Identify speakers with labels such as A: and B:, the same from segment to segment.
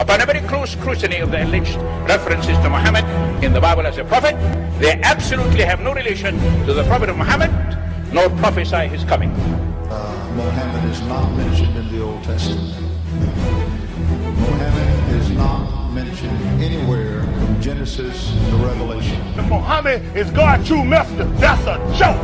A: Upon a very close scrutiny of the alleged references to Muhammad in the Bible as a prophet, they absolutely have no relation to the prophet of Muhammad, nor prophesy his coming.
B: Muhammad is not mentioned in the Old Testament. Muhammad is not mentioned anywhere from Genesis to Revelation.
C: Muhammad is God's true messenger. That's a joke.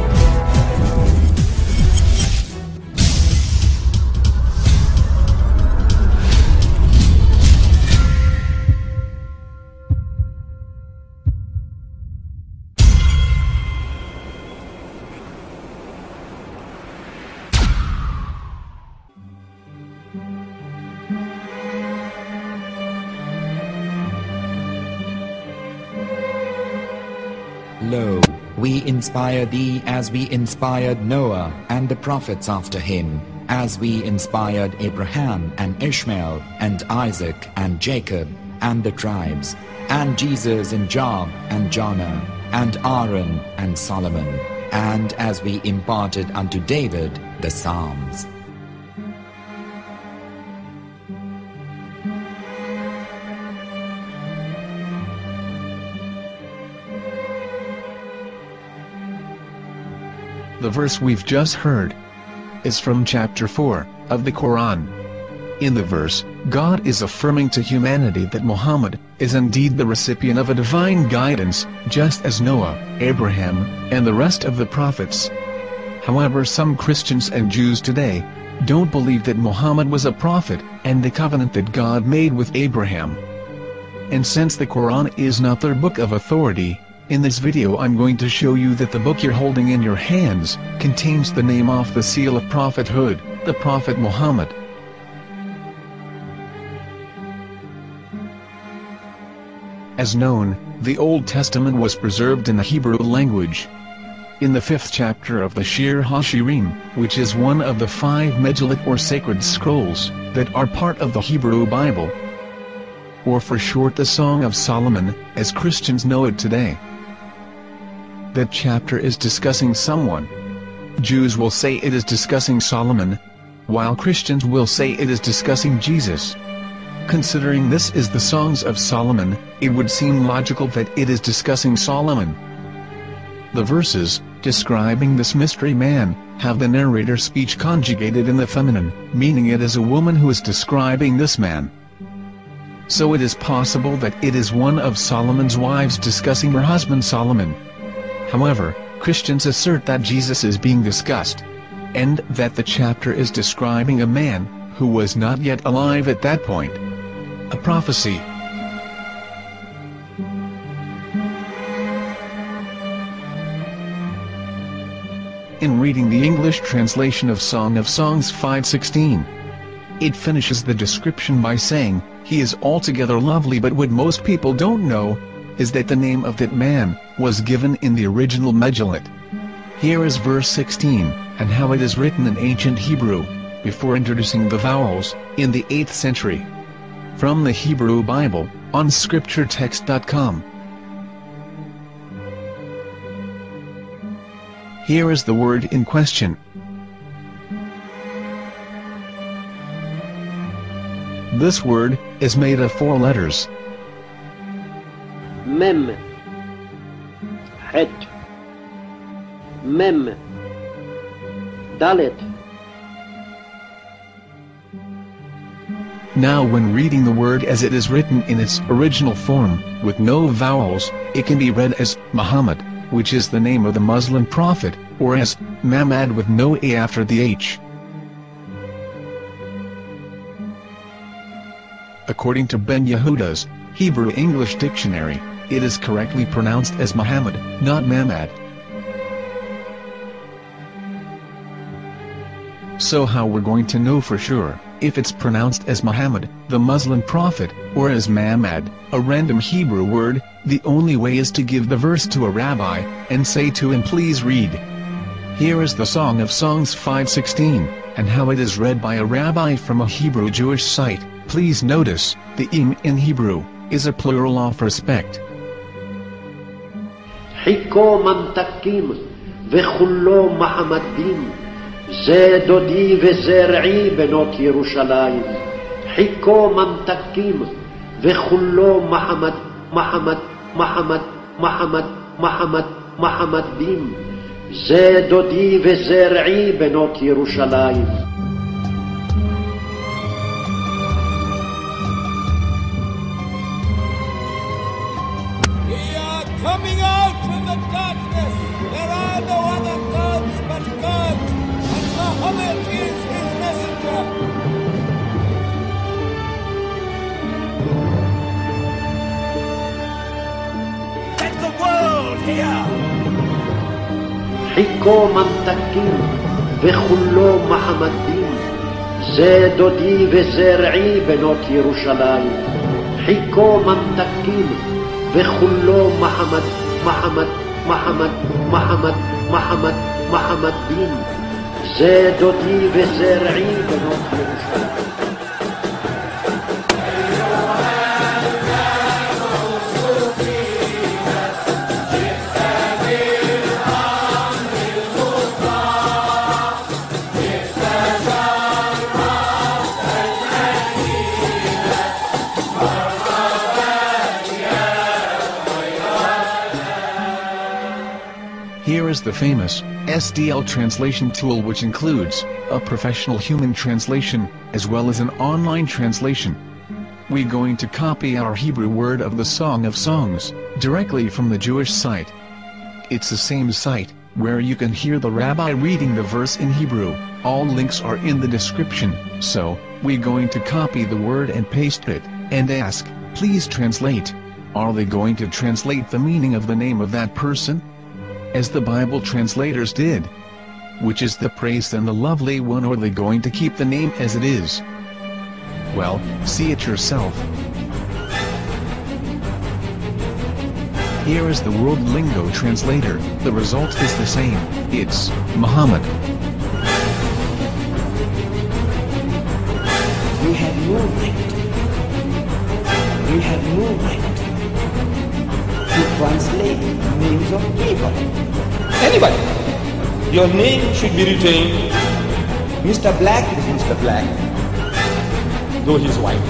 D: Lo, we inspire thee as we inspired Noah and the prophets after him, as we inspired Abraham and Ishmael and Isaac and Jacob and the tribes, and Jesus and Job and Jonah and Aaron and Solomon, and as we imparted unto David the Psalms.
E: The verse we've just heard is from chapter 4 of the Quran. In the verse, God is affirming to humanity that Muhammad is indeed the recipient of a divine guidance, just as Noah, Abraham, and the rest of the prophets. However, some Christians and Jews today don't believe that Muhammad was a prophet and the covenant that God made with Abraham. And since the Quran is not their book of authority, in this video I'm going to show you that the book you're holding in your hands contains the name off the seal of prophethood, the Prophet Muhammad. As known, the Old Testament was preserved in the Hebrew language. In the 5th chapter of the Shir HaShirim, which is one of the 5 Megillat or sacred scrolls that are part of the Hebrew Bible, or for short the Song of Solomon, as Christians know it today. That chapter is discussing someone. Jews will say it is discussing Solomon, while Christians will say it is discussing Jesus. Considering this is the Songs of Solomon, it would seem logical that it is discussing Solomon. The verses, describing this mystery man, have the narrator's speech conjugated in the feminine, meaning it is a woman who is describing this man. So it is possible that it is one of Solomon's wives discussing her husband Solomon. However, Christians assert that Jesus is being discussed, and that the chapter is describing a man who was not yet alive at that point. A prophecy. In reading the English translation of Song of Songs 5:16, it finishes the description by saying, "He is altogether lovely," but what most people don't know is that the name of that man was given in the original Megillat. Here is verse 16, and how it is written in ancient Hebrew, before introducing the vowels, in the 8th century. From the Hebrew Bible, on scripturetext.com. Here is the word in question. This word is made of 4 letters.
F: Mem, Het, Mem, Dalet.
E: Now when reading the word as it is written in its original form, with no vowels, it can be read as Muhammad, which is the name of the Muslim prophet, or as Mamad with no A after the H. According to Ben Yehuda's Hebrew English Dictionary, it is correctly pronounced as Muhammad, not Mamad. So how we're going to know for sure if it's pronounced as Muhammad, the Muslim prophet, or as Mamad, a random Hebrew word? The only way is to give the verse to a rabbi and say to him, "Please read." Here is the Song of Songs 5:16, and how it is read by a rabbi from a Hebrew Jewish site. Please notice, the im in Hebrew is a plural of respect.
F: Hiko mamtakim vechullo Muhammadim ze dodi ve zer'i benot Yerushalayim. Hiko mamtakim וכולו מחמד, מחמד, מחמד, מחמד, מחמד, מחמדים. זה דודי וזה רעי בנות ירושלים.
G: We are coming out from the darkness. There are no other gods but God, and Muhammad is his messenger. Let the world hear.
F: חיכו ממתקים וכולו מחמדים. זה דודי וזה רעי בנות ירושלים. חיכו ממתקים וכולו מחמד, מחמד, מחמד, מחמד, מחמד, מחמדים. זה דודי וזה רעי בנות ירושלים.
E: Here is the famous SDL translation tool, which includes a professional human translation, as well as an online translation. We're going to copy our Hebrew word of the Song of Songs, directly from the Jewish site. It's the same site, where you can hear the rabbi reading the verse in Hebrew. All links are in the description, so, we're going to copy the word and paste it, and ask, please translate. Are they going to translate the meaning of the name of that person? As the Bible translators did. Which is the praised and the lovely one, or are they going to keep the name as it is? Well, see it yourself. Here is the World Lingo Translator. The result is the same. It's Muhammad.
H: We have no right. We have no right to translate names of people. Anybody. Your name should be retained. Mr. Black is Mr. Black, though he's white.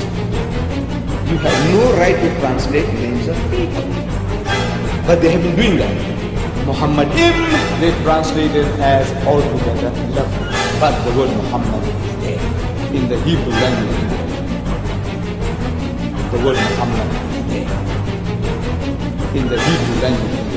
H: You have no right to translate names of people. But they have been doing that. Muhammad they translated as altogether lovely. But the word Muhammad is there in the Hebrew language. The word Muhammad is there in the Hebrew language.